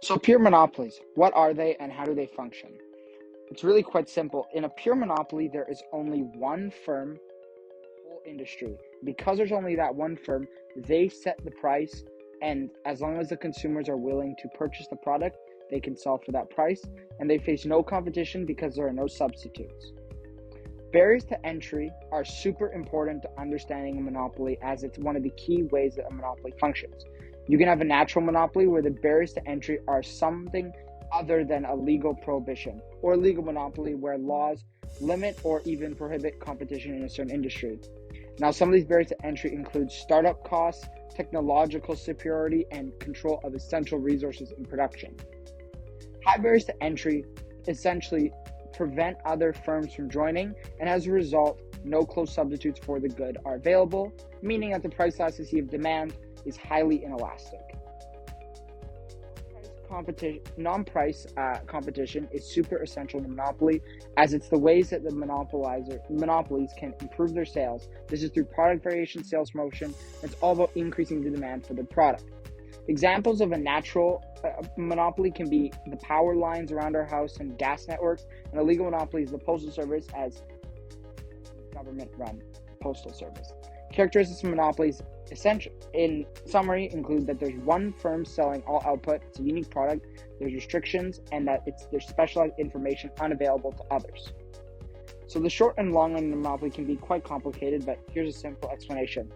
So pure monopolies, what are they and how do they function? It's really quite simple. In a pure monopoly, there is only one firm in the whole industry. Because there's only that one firm, they set the price, and as long as the consumers are willing to purchase the product, they can sell for that price, and they face no competition because there are no substitutes. Barriers to entry are super important to understanding a monopoly, as it's one of the key ways that a monopoly functions. You can have a natural monopoly where the barriers to entry are something other than a legal prohibition, or a legal monopoly where laws limit or even prohibit competition in a certain industry. Now, some of these barriers to entry include startup costs, technological superiority, and control of essential resources in production. High barriers to entry essentially prevent other firms from joining, and as a result, no close substitutes for the good are available, meaning that the price elasticity of demand is highly inelastic. Non-price competition is super essential in a monopoly, as it's the ways that the monopolies can improve their sales. This is through product variation, sales promotion. It's all about increasing the demand for the product. Examples of a natural monopoly can be the power lines around our house and gas networks, and a legal monopoly is the postal service, as government-run postal service. Characteristics of monopolies, in summary, include that there's one firm selling all output, it's a unique product, there's restrictions, and that there's specialized information unavailable to others. So the short and long run monopoly can be quite complicated, but here's a simple explanation.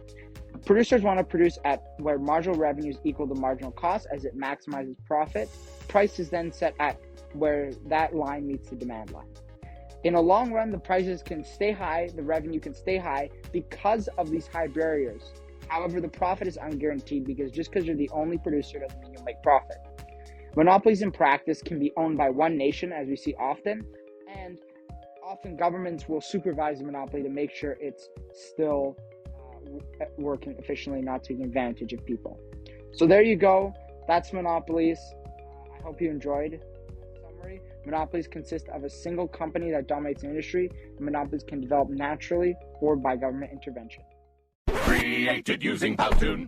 Producers want to produce at where marginal revenues equal the marginal cost, as it maximizes profit. Price is then set at where that line meets the demand line. In a long run, the prices can stay high, the revenue can stay high because of these high barriers. However, the profit is unguaranteed, because just because you're the only producer doesn't mean you'll make profit. Monopolies in practice can be owned by one nation, as we see often, and often governments will supervise the monopoly to make sure it's still working efficiently, not taking advantage of people. So there you go. That's monopolies. I hope you enjoyed. Summary: monopolies consist of a single company that dominates an industry. Monopolies can develop naturally or by government intervention. Created using Powtoon.